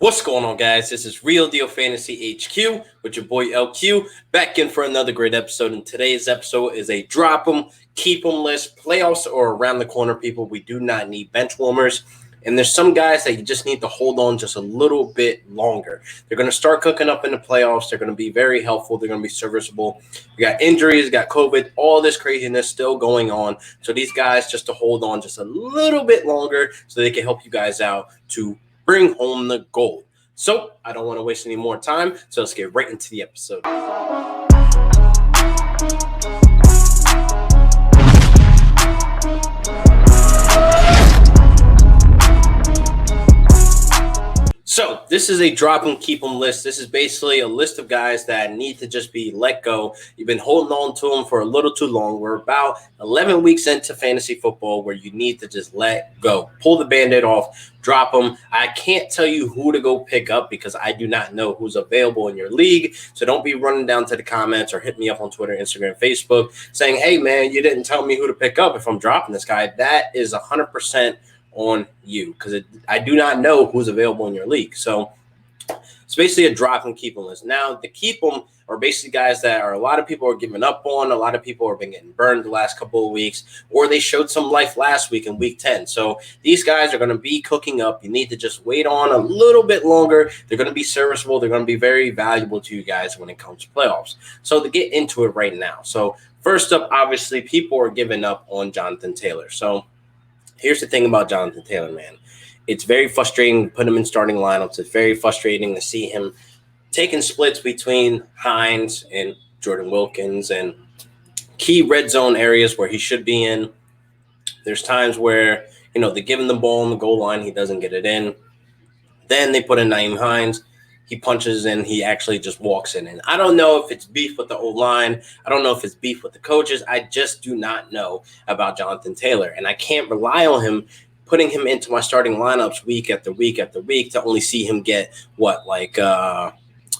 What's going on, guys? This is Real Deal Fantasy HQ with your boy LQ, back in for another great episode. And today's episode is a drop 'em, keep 'em list. Playoffs are around the corner, people. We do not need bench warmers. And there's some guys that you just need to hold on just a little bit longer. They're going to start cooking up in the playoffs. They're going to be very helpful. They're going to be serviceable. You got injuries, you got COVID, all this craziness still going on. So these guys just to hold on just a little bit longer so they can help you guys out to bring home the gold. So I don't want to waste any more time. So let's get right into the episode. So this is a drop 'em, keep 'em list. This is basically a list of guys that need to just be let go. You've been holding on to them for a little too long. We're about 11 weeks into fantasy football where you need to just let go. Pull the Band-Aid off, drop them. I can't tell you who to go pick up because I do not know who's available in your league. So don't be running down to the comments or hit me up on Twitter, Instagram, Facebook saying, hey, man, you didn't tell me who to pick up if I'm dropping this guy. That is 100% on you because I do not know who's available in your league. So it's basically a drop and keep 'em list. Now, the keep 'em are basically guys that are a lot of people are giving up on. A lot of people have been getting burned the last couple of weeks, or they showed some life last week in week 10. So these guys are going to be cooking up. You need to just wait on a little bit longer. They're going to be serviceable. They're going to be very valuable to you guys when it comes to playoffs. So to get into it right now. So first up, obviously, people are giving up on Jonathan Taylor. So here's the thing about Jonathan Taylor, man. It's very frustrating to put him in starting lineups. It's very frustrating to see him taking splits between Hines and Jordan Wilkins and key red zone areas where he should be in. There's times where, they're giving the ball on the goal line. He doesn't get it in. Then they put in Nyheim Hines. He punches in. He actually just walks in. And I don't know if it's beef with the O-line. I don't know if it's beef with the coaches. I just do not know about Jonathan Taylor. And I can't rely on him putting him into my starting lineups week after week after week to only see him get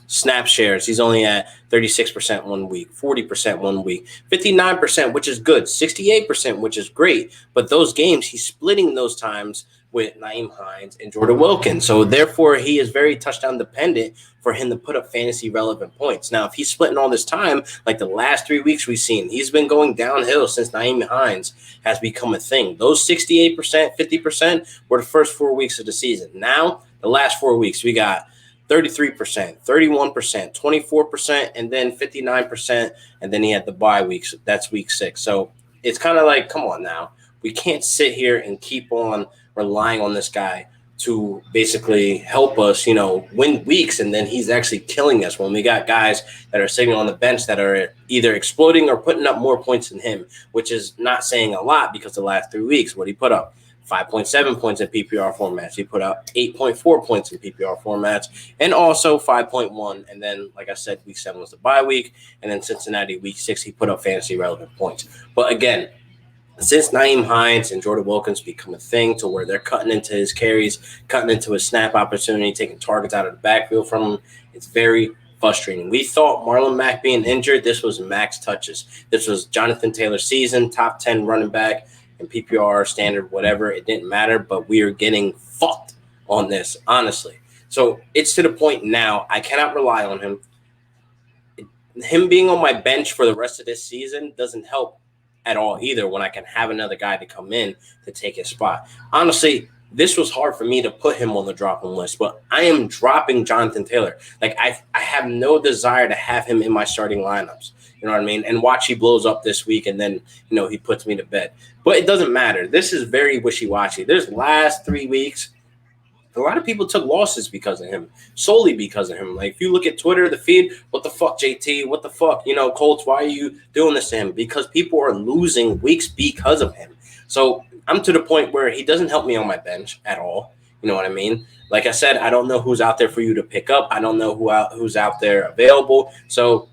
snap shares. He's only at 36% 1 week, 40% 1 week, 59%, which is good, 68%, which is great. But those games, he's splitting those times with Nyheim Hines and Jordan Wilkins. So therefore, he is very touchdown dependent for him to put up fantasy relevant points. Now, if he's splitting all this time, like the last 3 weeks we've seen, he's been going downhill since Nyheim Hines has become a thing. Those 68%, 50% were the first 4 weeks of the season. Now, the last 4 weeks, we got 33%, 31%, 24%, and then 59%. And then he had the bye weeks. That's week 6. So it's kind of like, come on now. We can't sit here and keep on relying on this guy to basically help us, win weeks, and then he's actually killing us when we got guys that are sitting on the bench that are either exploding or putting up more points than him, which is not saying a lot because the last 3 weeks, what he put up? 5.7 points in PPR formats. He put up 8.4 points in PPR formats and also 5.1. And then, like I said, week 7 was the bye week. And then Cincinnati, week 6, he put up fantasy relevant points. But again, since Nyheim Hines and Jordan Wilkins become a thing to where they're cutting into his carries, cutting into his snap opportunity, taking targets out of the backfield from him, it's very frustrating. We thought Marlon Mack being injured, this was max touches. This was Jonathan Taylor's season, top 10 running back in PPR, standard, whatever. It didn't matter, but we are getting fucked on this, honestly. So it's to the point now I cannot rely on him. Him being on my bench for the rest of this season doesn't help at all either when I can have another guy to come in to take his spot. Honestly, this was hard for me to put him on the drop-in list, but I am dropping Jonathan Taylor. Like, I have no desire to have him in my starting lineups. You know what I mean? And watch he blows up this week, and then, he puts me to bed. But it doesn't matter. This is very wishy-washy. There's last 3 weeks, a lot of people took losses because of him, solely because of him. Like, if you look at Twitter, the feed, what the fuck, JT? What the fuck? Colts, why are you doing this to him? Because people are losing weeks because of him. So I'm to the point where he doesn't help me on my bench at all. You know what I mean? Like I said, I don't know who's out there for you to pick up. I don't know who's out there available. So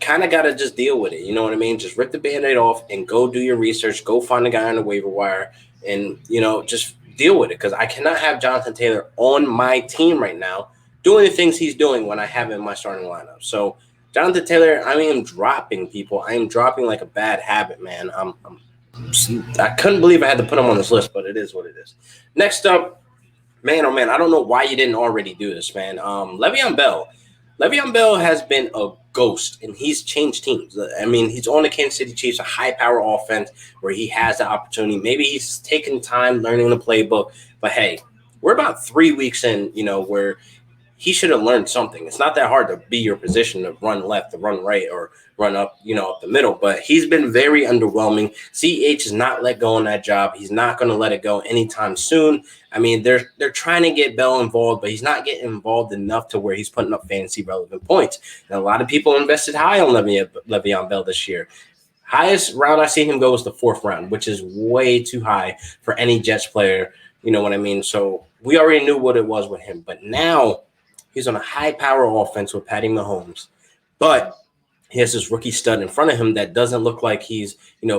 kind of got to just deal with it. You know what I mean? Just rip the Band-Aid off and go do your research. Go find a guy on the waiver wire and, just deal with it, because I cannot have Jonathan Taylor on my team right now doing the things he's doing when I have him in my starting lineup. So Jonathan Taylor, I am dropping people. I am dropping like a bad habit, man. I couldn't believe I had to put him on this list, but it is what it is. Next up, Man, oh man, I don't know why you didn't already do this, man. Le'Veon Bell. Le'Veon Bell has been a ghost, and he's changed teams. I mean, he's on the Kansas City Chiefs, a high-power offense where he has the opportunity. Maybe he's taking time learning the playbook, but hey, we're about 3 weeks in, where he should have learned something. It's not that hard to be your position, to run left, to run right, or run up, up the middle. But he's been very underwhelming. CH is not let go on that job. He's not going to let it go anytime soon. I mean, they're trying to get Bell involved, but he's not getting involved enough to where he's putting up fantasy relevant points. And a lot of people invested high on Le'Veon Bell this year. Highest round I see him go was the 4th round, which is way too high for any Jets player. You know what I mean? So we already knew what it was with him. But now he's on a high-power offense with Patty Mahomes. But he has this rookie stud in front of him that doesn't look like he's,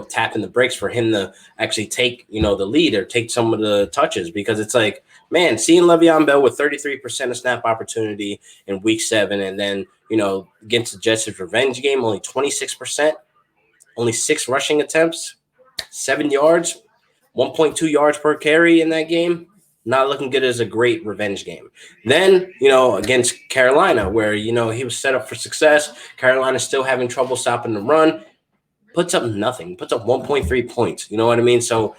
tapping the brakes for him to actually take, the lead or take some of the touches, because it's like, man, seeing Le'Veon Bell with 33% of snap opportunity in week 7 and then, against the Jets' revenge game, only 26%, only 6 rushing attempts, 7 yards, 1.2 yards per carry in that game. Not looking good as a great revenge game. Then, against Carolina, where, he was set up for success. Carolina's still having trouble stopping the run. Puts up nothing. Puts up 1.3 points. You know what I mean? So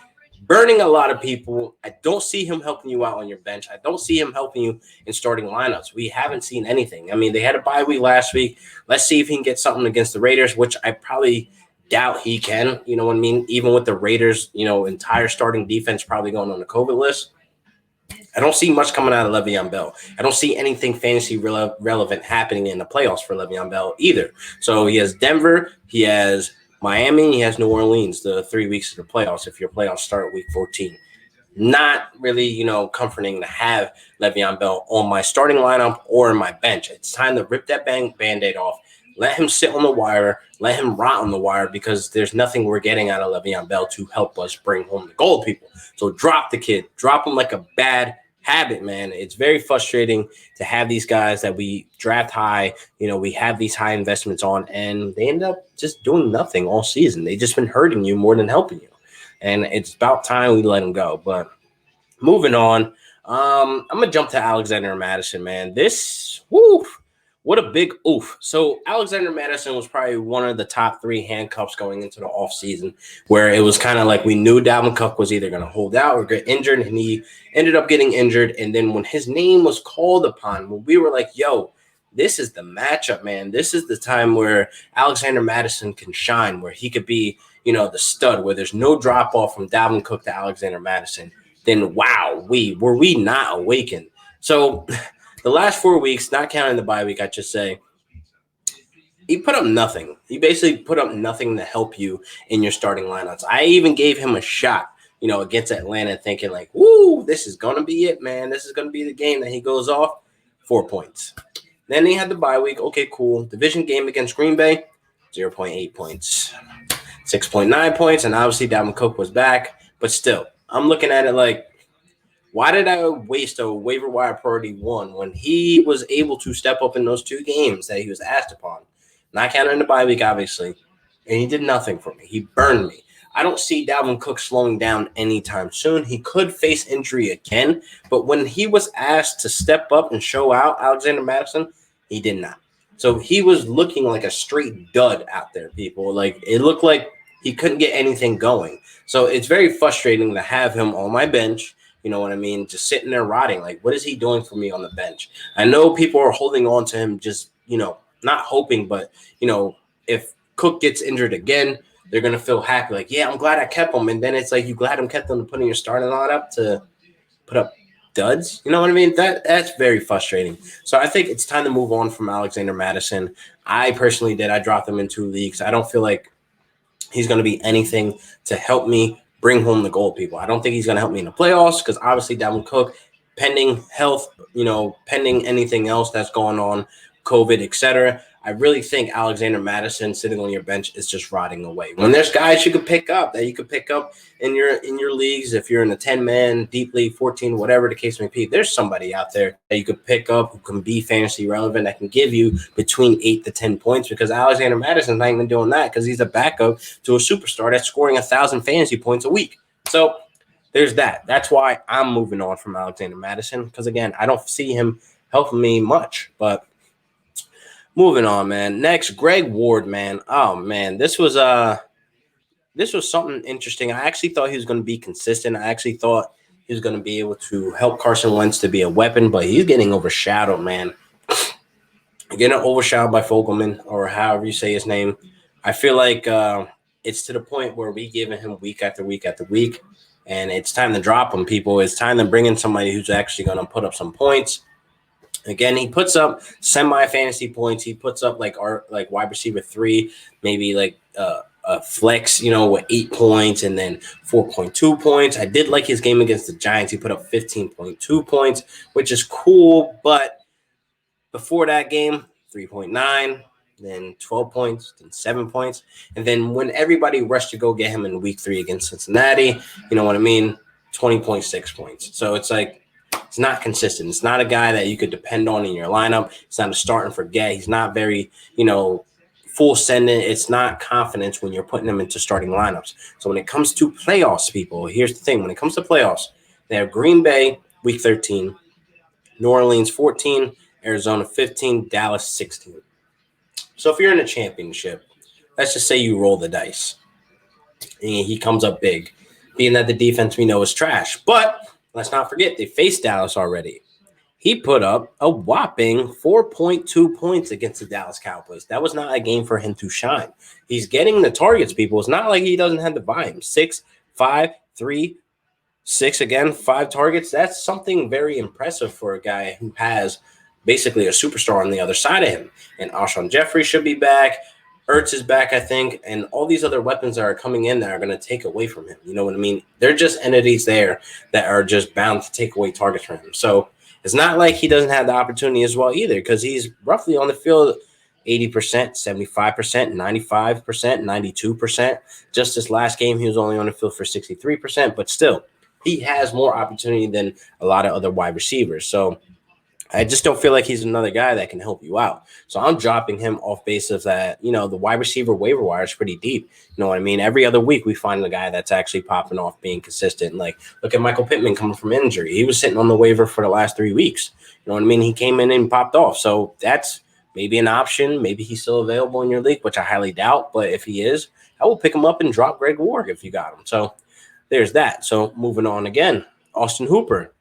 burning a lot of people. I don't see him helping you out on your bench. I don't see him helping you in starting lineups. We haven't seen anything. I mean, they had a bye week last week. Let's see if he can get something against the Raiders, which I probably doubt he can. You know what I mean? Even with the Raiders, entire starting defense probably going on the COVID list. I don't see much coming out of Le'Veon Bell. I don't see anything fantasy relevant happening in the playoffs for Le'Veon Bell either. So he has Denver, he has Miami, he has New Orleans, the 3 weeks of the playoffs if your playoffs start week 14. Not really, comforting to have Le'Veon Bell on my starting lineup or in my bench. It's time to rip that Band-Aid off. Let him sit on the wire. Let him rot on the wire, because there's nothing we're getting out of Le'Veon Bell to help us bring home the gold, people. So drop the kid. Drop him like a bad habit, man. It's very frustrating to have these guys that we draft high, we have these high investments on, and they end up just doing nothing all season. They've just been hurting you more than helping you. And it's about time we let them go. But moving on, I'm going to jump to Alexander Mattison, man. What a big oof. So Alexander Mattison was probably one of the top 3 handcuffs going into the offseason, where it was kind of like we knew Dalvin Cook was either going to hold out or get injured, and he ended up getting injured. And then when his name was called upon, when we were like, yo, this is the matchup, man. This is the time where Alexander Mattison can shine, where he could be, the stud, where there's no drop-off from Dalvin Cook to Alexander Mattison. Then, wow, were we not awakened? So the last 4 weeks, not counting the bye week, I just say, he put up nothing. He basically put up nothing to help you in your starting lineups. I even gave him a shot, against Atlanta, thinking like, woo, this is going to be it, man. This is going to be the game that he goes off. 4 points. Then he had the bye week. Okay, cool. Division game against Green Bay, 0.8 points. 6.9 points, and obviously Dalvin Cook was back. But still, I'm looking at it like, why did I waste a waiver wire priority 1 when he was able to step up in those 2 games that he was asked upon? Not counting the bye week, obviously. And he did nothing for me. He burned me. I don't see Dalvin Cook slowing down anytime soon. He could face injury again, but when he was asked to step up and show out Alexander Mattison, he did not. So he was looking like a straight dud out there, people. Like, it looked like he couldn't get anything going. So it's very frustrating to have him on my bench. You know what I mean? Just sitting there rotting. Like, what is he doing for me on the bench? I know people are holding on to him, just, not hoping, but, if Cook gets injured again, they're going to feel happy. Like, yeah, I'm glad I kept him. And then it's like, you glad him kept him to put in your starting lineup to put up duds. You know what I mean? That's very frustrating. So I think it's time to move on from Alexander Mattison. I personally did. I dropped him in 2 leagues. I don't feel like he's going to be anything to help me bring home the gold, people. I don't think he's going to help me in the playoffs, because obviously Dalvin Cook, pending health, pending anything else that's going on, COVID, etc. I really think Alexander Mattison sitting on your bench is just rotting away. When there's guys you could pick up in your leagues, if you're in a 10-man, deep league, 14, whatever the case may be, there's somebody out there that you could pick up who can be fantasy relevant, that can give you between 8 to 10 points, because Alexander Madison's not even doing that, because he's a backup to a superstar that's scoring 1,000 fantasy points a week. So there's that. That's why I'm moving on from Alexander Mattison, because again, I don't see him helping me much. But moving on, man. Next, Greg Ward, man. Oh man, this was something interesting. I actually thought he was going to be consistent. I actually thought he was going to be able to help Carson Wentz to be a weapon, but he's getting overshadowed, man. Getting overshadowed by Fogelman, or however you say his name. I feel like it's to the point where we giving him week after week after week, and it's time to drop him, people. It's time to bring in somebody who's actually going to put up some points. Again, he puts up semi-fantasy points. He puts up like wide receiver 3, maybe like a flex, with 8 points and then 4.2 points. I did like his game against the Giants. He put up 15.2 points, which is cool. But before that game, 3.9, then 12 points, then 7 points. And then when everybody rushed to go get him in week 3 against Cincinnati, you know what I mean? 20.6 points. So it's like, it's not consistent. It's not a guy that you could depend on in your lineup. It's not a start and forget. He's not very, full sending. It's not confidence when you're putting them into starting lineups. So when it comes to playoffs, people, here's the thing. When it comes to playoffs, they have Green Bay, week 13, New Orleans, 14, Arizona, 15, Dallas, 16. So if you're in a championship, let's just say you roll the dice and he comes up big, being that the defense we know is trash. But let's not forget, they faced Dallas already. He put up a whopping 4.2 points against the Dallas Cowboys. That was not a game for him to shine. He's getting the targets, people. It's not like he doesn't have the volume. 6, 5, 3, 6 again, 5 targets. That's something very impressive for a guy who has basically a superstar on the other side of him. And Alshon Jeffrey should be back. Ertz is back, I think, and all these other weapons that are coming in that are going to take away from him. You know what I mean? They're just entities there that are just bound to take away targets from him. So it's not like he doesn't have the opportunity as well either, because he's roughly on the field 80%, 75%, 95%, 92%. Just this last game, he was only on the field for 63%, but still, he has more opportunity than a lot of other wide receivers. So I just don't feel like he's another guy that can help you out. So I'm dropping him off basis that, the wide receiver waiver wire is pretty deep. You know what I mean? Every other week we find a guy that's actually popping off, being consistent. Like, look at Michael Pittman coming from injury. He was sitting on the waiver for the last 3 weeks. You know what I mean? He came in and popped off. So that's maybe an option. Maybe he's still available in your league, which I highly doubt. But if he is, I will pick him up and drop Greg Ward if you got him. So there's that. So moving on again, Austin Hooper.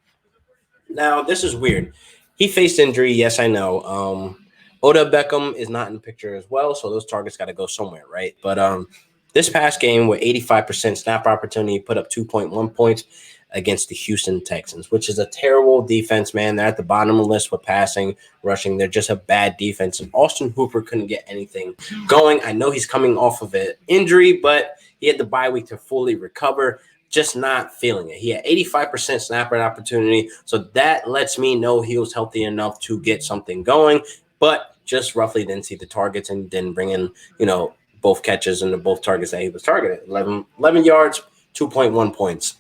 Now, this is weird. He faced injury, yes, I know. Odell Beckham is not in the picture as well, so those targets got to go somewhere, right? But this past game with 85% snap opportunity, put up 2.1 points against the Houston Texans, which is a terrible defense, man. They're at the bottom of the list with passing, rushing. They're just a bad defense, and Austin Hooper couldn't get anything going. I know he's coming off of an injury, but he had the bye week to fully recover. Just not feeling it. He had 85% snap rate opportunity, so that lets me know he was healthy enough to get something going, but just roughly didn't see the targets and didn't bring in, both catches and both targets that he was targeted. 11 yards, 2.1 points.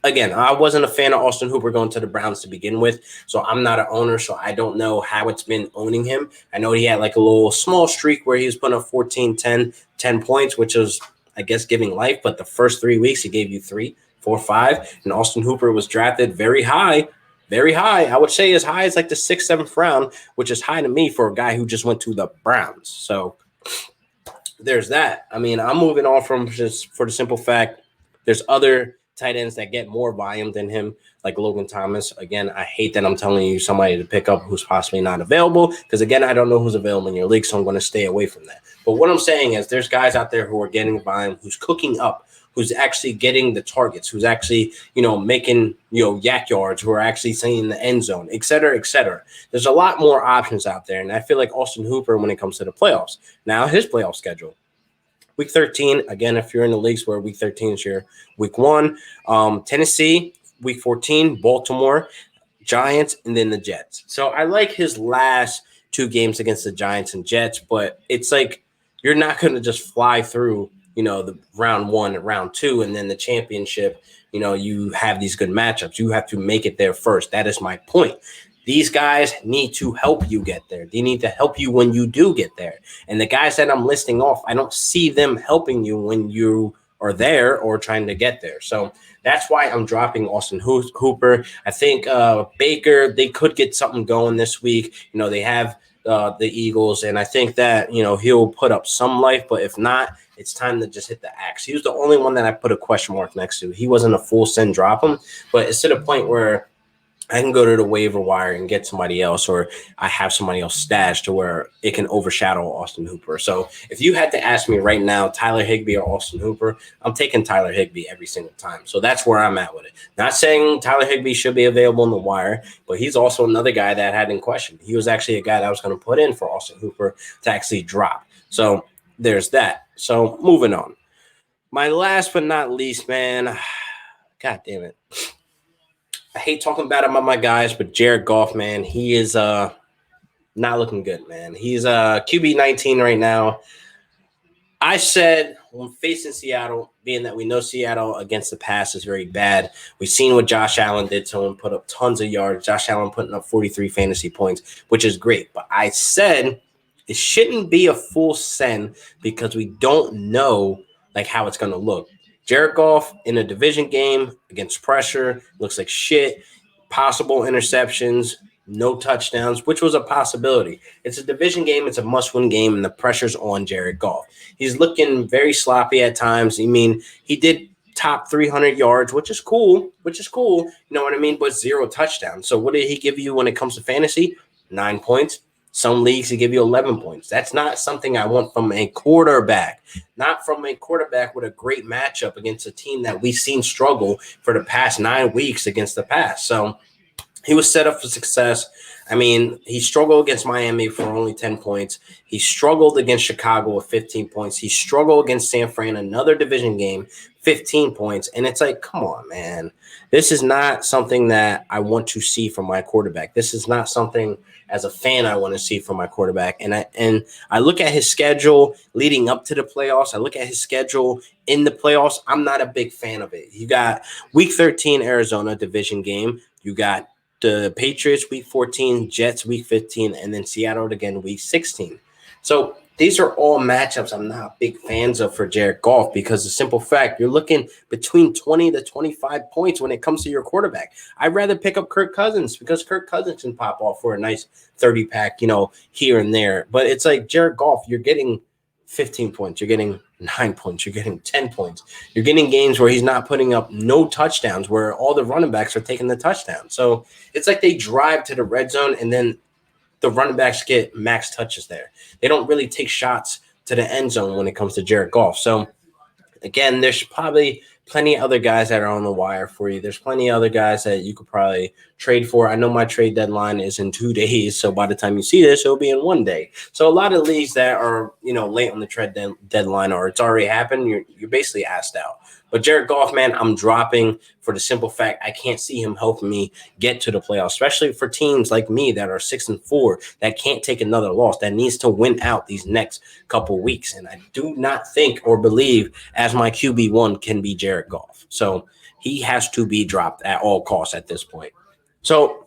Again, I wasn't a fan of Austin Hooper going to the Browns to begin with, so I'm not an owner, so I don't know how it's been owning him. I know he had like a little small streak where he was putting up 14, 10 points, which was, I guess, giving life, but the first 3 weeks he gave you 3, 4, 5, and Austin Hooper was drafted very high. I would say as high as like the 6th, 7th round, which is high to me for a guy who just went to the Browns. So there's that. I mean, I'm moving on from just for the simple fact there's other tight ends that get more volume than him, like Logan Thomas. Again, I hate that I'm telling you somebody to pick up who's possibly not available, because, again, I don't know who's available in your league, so I'm going to stay away from that. But what I'm saying is there's guys out there who are getting volume, who's cooking up, who's actually getting the targets, who's actually, making, yak yards, who are actually seeing the end zone, et cetera, et cetera. There's a lot more options out there, and I feel like Austin Hooper when it comes to the playoffs. Now, his playoff schedule. Week 13, again, if you're in the leagues where week 13 is your week 1, Tennessee, week 14, Baltimore, Giants, and then the Jets. So I like his last 2 games against the Giants and Jets, but it's like you're not going to just fly through, the round 1 and round 2, and then the championship, you have these good matchups. You have to make it there first. That is my point. These guys need to help you get there. They need to help you when you do get there. And the guys that I'm listing off, I don't see them helping you when you are there or trying to get there. So that's why I'm dropping Austin Hooper. I think Baker, they could get something going this week. They have the Eagles, and I think that, he'll put up some life, but if not, it's time to just hit the axe. He was the only one that I put a question mark next to. He wasn't a full send drop him, but it's to the point where I can go to the waiver wire and get somebody else, or I have somebody else stashed to where it can overshadow Austin Hooper. So if you had to ask me right now, Tyler Higbee or Austin Hooper, I'm taking Tyler Higbee every single time. So that's where I'm at with it. Not saying Tyler Higbee should be available on the wire, but he's also another guy that I had in question. He was actually a guy that I was going to put in for Austin Hooper to actually drop. So there's that. So moving on. My last but not least, man, God damn it. I hate talking bad about my guys, but Jared Goff, man, he is not looking good, man. He's QB 19 right now. I said when facing Seattle, being that we know Seattle against the pass is very bad, we've seen what Josh Allen did to him, put up tons of yards. Josh Allen putting up 43 fantasy points, which is great. But I said it shouldn't be a full send because we don't know how it's going to look. Jared Goff in a division game against pressure looks like shit. Possible interceptions, no touchdowns, which was a possibility. It's a division game. It's a must-win game, and the pressure's on Jared Goff. He's looking very sloppy at times. I mean, he did top 300 yards, which is cool. You know what I mean? But 0 touchdowns. So what did he give you when it comes to fantasy? 9 points. Some leagues, he give you 11 points. That's not something I want from a quarterback. Not from a quarterback with a great matchup against a team that we've seen struggle for the past 9 weeks against the pass. So he was set up for success. I mean, he struggled against Miami for only 10 points. He struggled against Chicago with 15 points. He struggled against San Fran, another division game, 15 points. And it's like, come on, man. This is not something that I want to see from my quarterback. This is not something as a fan I want to see from my quarterback. And I look at his schedule leading up to the playoffs. I look at his schedule in the playoffs. I'm not a big fan of it. You got Week 13 Arizona division game. You got the Patriots Week 14, Jets Week 15, and then Seattle again Week 16. So these are all matchups I'm not big fans of for Jared Goff because the simple fact you're looking between 20 to 25 points when it comes to your quarterback. I'd rather pick up Kirk Cousins because Kirk Cousins can pop off for a nice 30-pack, here and there. But it's like Jared Goff, you're getting 15 points. You're getting 9 points. You're getting 10 points. You're getting games where he's not putting up no touchdowns, where all the running backs are taking the touchdown. So it's like they drive to the red zone and then the running backs get max touches there. They don't really take shots to the end zone when it comes to Jared Goff. So, again, there's probably plenty of other guys that are on the wire for you. There's plenty of other guys that you could probably trade for. I know my trade deadline is in 2 days, so by the time you see this, it'll be in 1 day. So a lot of leagues that are, late on the trade deadline or it's already happened, you're basically asked out. But Jared Goff, man, I'm dropping for the simple fact I can't see him helping me get to the playoffs, especially for teams like me that are 6-4, that can't take another loss, that needs to win out these next couple weeks. And I do not think or believe as my QB1 can be Jared Goff. So he has to be dropped at all costs at this point. So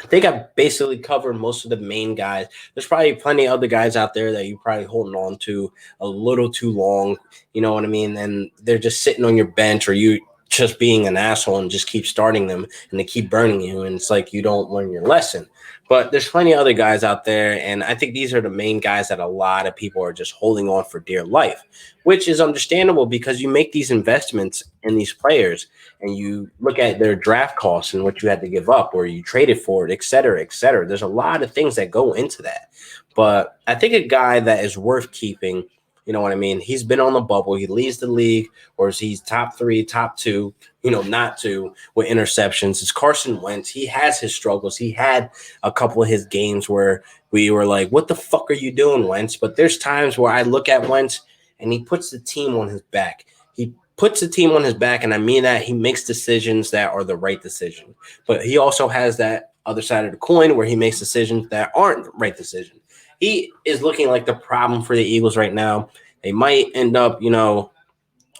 I think I've basically covered most of the main guys. There's probably plenty of other guys out there that you're probably holding on to a little too long. You know what I mean? And they're just sitting on your bench or you just being an asshole and just keep starting them and they keep burning you. And it's like you don't learn your lesson. But there's plenty of other guys out there. And I think these are the main guys that a lot of people are just holding on for dear life, which is understandable because you make these investments in these players and you look at their draft costs and what you had to give up or you traded for it, et cetera, et cetera. There's a lot of things that go into that. But I think a guy that is worth keeping, you know what I mean? He's been on the bubble. He leads the league, or is he's top 3, top 2, not 2 with interceptions. It's Carson Wentz. He has his struggles. He had a couple of his games where we were like, what the fuck are you doing, Wentz? But there's times where I look at Wentz and he puts the team on his back. He puts the team on his back, and I mean that he makes decisions that are the right decision. But he also has that other side of the coin where he makes decisions that aren't the right decision. He is looking like the problem for the Eagles right now. They might end up,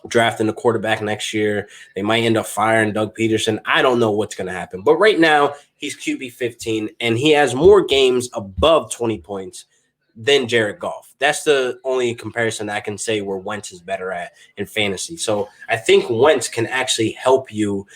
drafting a quarterback next year. They might end up firing Doug Peterson. I don't know what's going to happen. But right now, he's QB 15, and he has more games above 20 points than Jared Goff. That's the only comparison I can say where Wentz is better at in fantasy. So I think Wentz can actually help you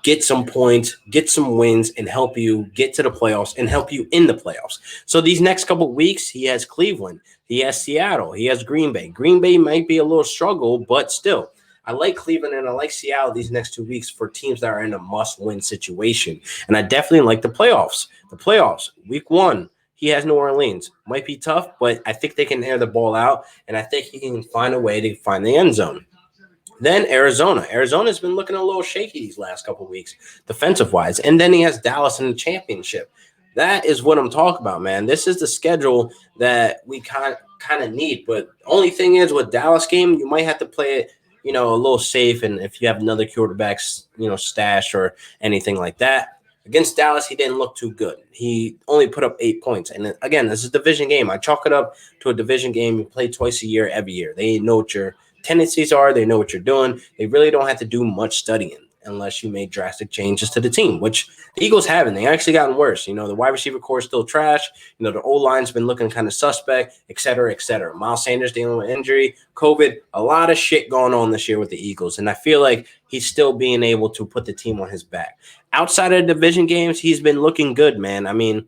get some points, get some wins, and help you get to the playoffs and help you in the playoffs. So these next couple of weeks, he has Cleveland, he has Seattle, he has Green Bay. Green Bay might be a little struggle, but still, I like Cleveland and I like Seattle these next 2 weeks for teams that are in a must-win situation. And I definitely like the playoffs. The playoffs, week 1, he has New Orleans. Might be tough, but I think they can air the ball out, and I think he can find a way to find the end zone. Then Arizona. Arizona's been looking a little shaky these last couple of weeks, defensive-wise. And then he has Dallas in the championship. That is what I'm talking about, man. This is the schedule that we kind of need. But the only thing is, with Dallas game, you might have to play it, a little safe. And if you have another quarterback, stash or anything like that. Against Dallas, he didn't look too good. He only put up 8 points. And again, this is a division game. I chalk it up to a division game. You play twice a year, every year. They know what your tendencies are. They know what you're doing. They really don't have to do much studying unless you made drastic changes to the team, which the Eagles haven't. They actually gotten worse. The wide receiver core is still trash. The O-line's been looking kind of suspect, et cetera, et cetera. Miles Sanders dealing with injury, COVID, a lot of shit going on this year with the Eagles. And I feel like he's still being able to put the team on his back. Outside of the division games, he's been looking good, man. I mean,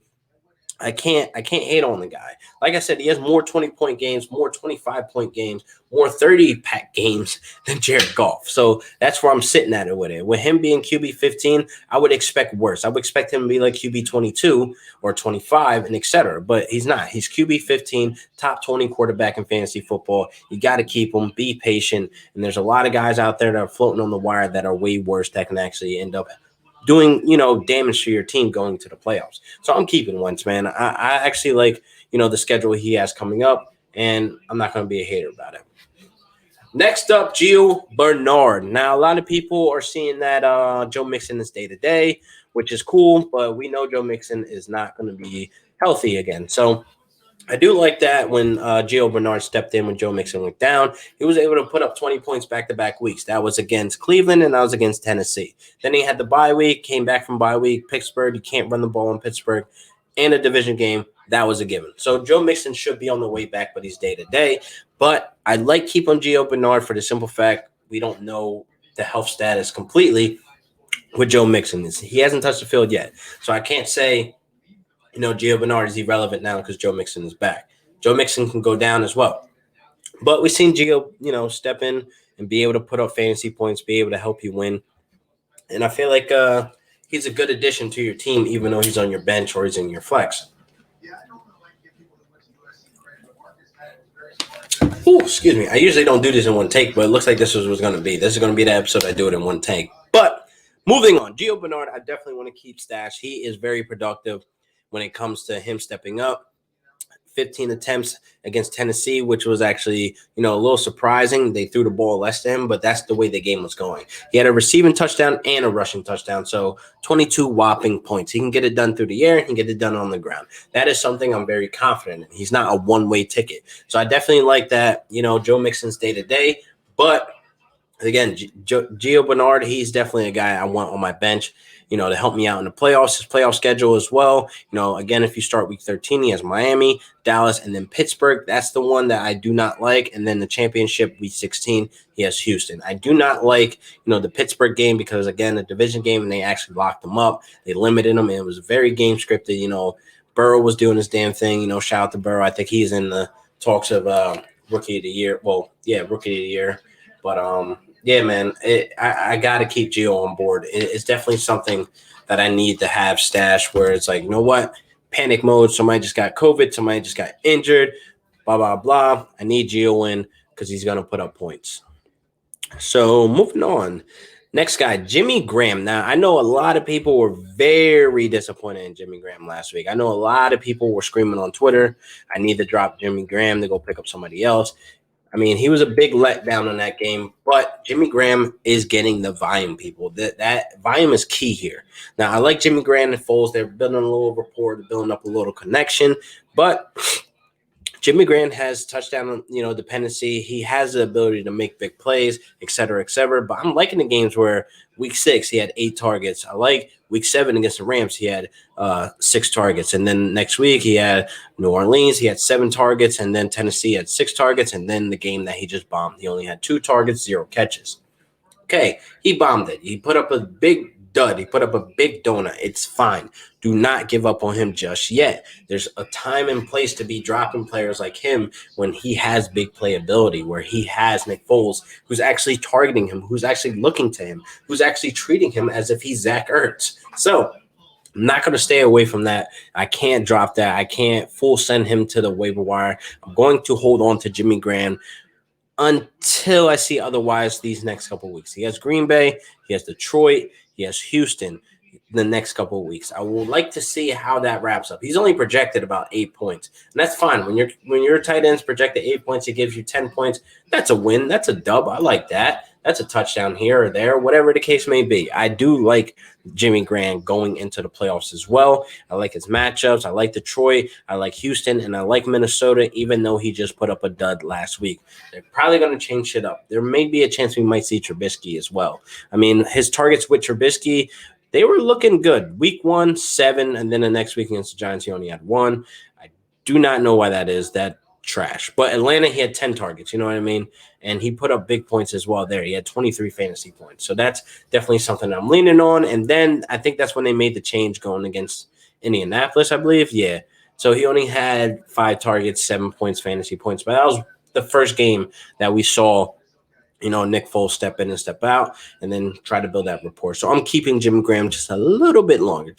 I can't hate on the guy. Like I said, he has more 20-point games, more 25-point games, more 30-pack games than Jared Goff. So that's where I'm sitting at it with it. With him being QB 15, I would expect worse. I would expect him to be like QB 22 or 25 and et cetera. But he's not. He's QB 15, top 20 quarterback in fantasy football. You got to keep him, be patient. And there's a lot of guys out there that are floating on the wire that are way worse that can actually end up doing, damage to your team going to the playoffs. So I'm keeping Wentz, man. I actually like, the schedule he has coming up, and I'm not going to be a hater about it. Next up, Gio Bernard. Now, a lot of people are seeing that Joe Mixon is day-to-day, which is cool, but we know Joe Mixon is not going to be healthy again. So I do like that when Gio Bernard stepped in when Joe Mixon went down. He was able to put up 20 points back-to-back weeks. That was against Cleveland, and that was against Tennessee. Then he had the bye week, came back from bye week. Pittsburgh, you can't run the ball in Pittsburgh. And a division game, that was a given. So Joe Mixon should be on the way back, but he's day-to-day. But I like keeping Gio Bernard for the simple fact we don't know the health status completely with Joe Mixon. He hasn't touched the field yet. So I can't say – Gio Bernard is irrelevant now because Joe Mixon is back. Joe Mixon can go down as well. But we've seen Gio, step in and be able to put up fantasy points, be able to help you win. And I feel like he's a good addition to your team, even though he's on your bench or he's in your flex. Ooh, excuse me. I usually don't do this in one take, but it looks like this was going to be. This is going to be the episode I do it in one take. But moving on, Gio Bernard, I definitely want to keep stash. He is very productive when it comes to him stepping up. 15 attempts against Tennessee, which was actually, a little surprising. They threw the ball less to him, but that's the way the game was going. He had a receiving touchdown and a rushing touchdown, so 22 whopping points. He can get it done through the air. He can get it done on the ground. That is something I'm very confident in. He's not a one-way ticket. So I definitely like that, Joe Mixon's day-to-day. But, again, Gio Bernard, he's definitely a guy I want on my bench, to help me out in the playoffs, his playoff schedule as well. Again, if you start week 13, he has Miami, Dallas, and then Pittsburgh. That's the one that I do not like. And then the championship, week 16, he has Houston. I do not like, the Pittsburgh game because, again, the division game, and they actually locked them up. They limited them, and it was very game scripted. Burrow was doing his damn thing. Shout out to Burrow. I think he's in the talks of Rookie of the Year. Well, yeah, Rookie of the Year. But, yeah, man, I got to keep Gio on board. It's definitely something that I need to have stashed where it's like, what? Panic mode. Somebody just got COVID. Somebody just got injured. Blah, blah, blah. I need Gio in because he's going to put up points. So moving on. Next guy, Jimmy Graham. Now, I know a lot of people were very disappointed in Jimmy Graham last week. I know a lot of people were screaming on Twitter, I need to drop Jimmy Graham to go pick up somebody else. I mean, he was a big letdown in that game, but Jimmy Graham is getting the volume, people. That volume is key here. Now, I like Jimmy Graham and Foles. They're building a little rapport, they're building up a little connection, but Jimmy Graham has touchdown, dependency. He has the ability to make big plays, et cetera, et cetera. But I'm liking the games where week 6, he had 8 targets. I like week 7 against the Rams, he had 6 targets. And then next week, he had New Orleans, he had 7 targets. And then Tennessee had 6 targets. And then the game that he just bombed, he only had 2 targets, 0 catches. Okay, he bombed it. He put up a big dud. He put up a big donut. It's fine. Do not give up on him just yet. There's a time and place to be dropping players like him when he has big playability, where he has Nick Foles, who's actually targeting him, who's actually looking to him, who's actually treating him as if he's Zach Ertz. So I'm not going to stay away from that. I can't drop that. I can't full send him to the waiver wire. I'm going to hold on to Jimmy Graham until I see otherwise these next couple of weeks. He has Green Bay, he has Detroit, he has Houston the next couple of weeks. I would like to see how that wraps up. He's only projected about 8 points, and that's fine. When your tight end's projected 8 points, he gives you 10 points. That's a win. That's a dub. I like that. That's a touchdown here or there, whatever the case may be. I do like Jimmy Graham going into the playoffs as well. I like his matchups. I like Detroit. I like Houston, and I like Minnesota, even though he just put up a dud last week. They're probably going to change shit up. There may be a chance we might see Trubisky as well. I mean, his targets with Trubisky, they were looking good. Week 1, 7, and then the next week against the Giants, he only had 1. I do not know why that is. That trash. But Atlanta, he had 10 targets, you know what I mean? And he put up big points as well there. He had 23 fantasy points. So that's definitely something I'm leaning on. And then I think that's when they made the change going against Indianapolis, I believe. Yeah. So he only had 5 targets, 7 points, fantasy points. But that was the first game that we saw, Nick Foles step in and step out and then try to build that rapport. So I'm keeping Jimmy Graham just a little bit longer.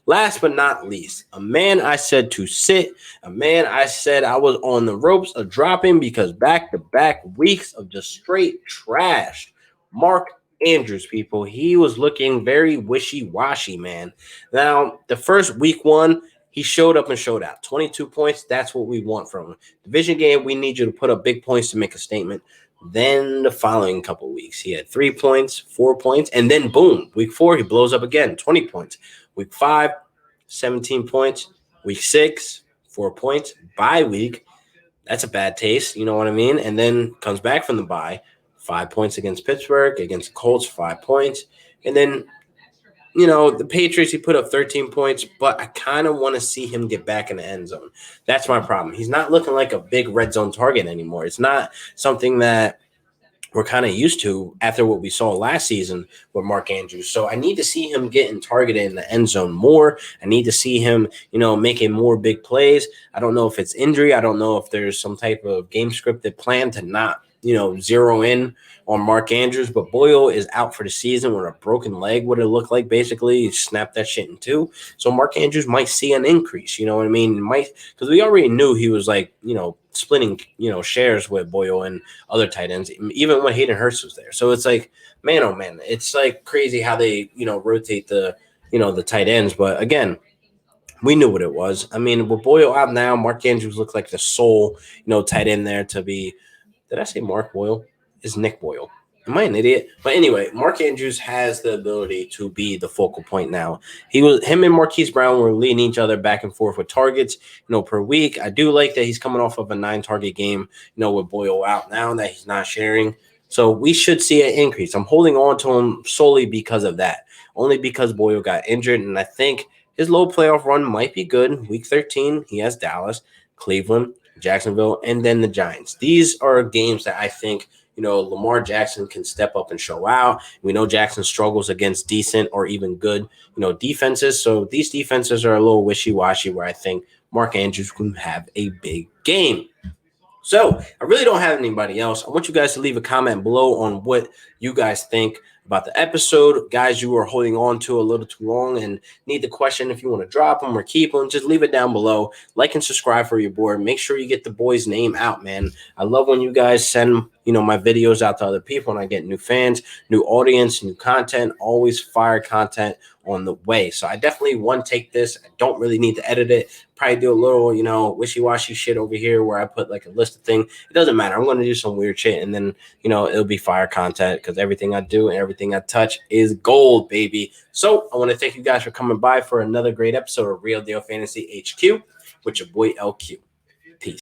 Last but not least, a man I said to sit, a man I said I was on the ropes of dropping because back-to-back weeks of just straight trash. Mark Andrews, people. He was looking very wishy-washy, man. Now, the first week 1, he showed up and showed out. 22 points, that's what we want from him. Division game, we need you to put up big points to make a statement. Then the following couple weeks, he had 3 points, 4 points, and then boom, week 4, he blows up again, 20 points. Week 5, 17 points. Week 6, 4 points. Bye week, that's a bad taste, you know what I mean? And then comes back from the bye, 5 points against Pittsburgh, against the Colts, 5 points. And then, the Patriots, he put up 13 points, but I kind of want to see him get back in the end zone. That's my problem. He's not looking like a big red zone target anymore. It's not something that we're kind of used to after what we saw last season with Mark Andrews. So I need to see him getting targeted in the end zone more. I need to see him, making more big plays. I don't know if it's injury. I don't know if there's some type of game scripted plan to not, zero in on Mark Andrews, but Boyle is out for the season with a broken leg, what it looked like. Basically, he snapped that shit in 2. So Mark Andrews might see an increase, you know what I mean? Because we already knew he was like, splitting, shares with Boyle and other tight ends, even when Hayden Hurst was there. So it's like, man, oh man, it's like crazy how they, rotate the, the tight ends. But again, we knew what it was. I mean, with Boyle out now, Mark Andrews looked like the sole, tight end there to be. Did I say Mark Boyle? It's Nick Boyle. Am I an idiot? But anyway, Mark Andrews has the ability to be the focal point now. Him and Marquise Brown were leading each other back and forth with targets, per week. I do like that he's coming off of a 9-target game, with Boyle out now that he's not sharing. So we should see an increase. I'm holding on to him solely because of that, only because Boyle got injured, and I think his low playoff run might be good. Week 13, he has Dallas, Cleveland, Jacksonville, and then the Giants. These are games that I think, Lamar Jackson can step up and show out. We know Jackson struggles against decent or even good, defenses. So these defenses are a little wishy-washy where I think Mark Andrews can have a big game. So I really don't have anybody else. I want you guys to leave a comment below on what you guys think about the episode. Guys you are holding on to a little too long and need the question if you want to drop them or keep them, just leave it down below. Like and subscribe for your board. Make sure you get the boy's name out, man. I love when you guys send, my videos out to other people and I get new fans, new audience, new content, always fire content on the way. So I definitely take this. I don't really need to edit it. Probably do a little, wishy-washy shit over here where I put like a list of things. It doesn't matter. I'm going to do some weird shit and then, it'll be fire content because everything I do and everything I touch is gold, baby. So I want to thank you guys for coming by for another great episode of Real Deal Fantasy HQ with your boy LQ.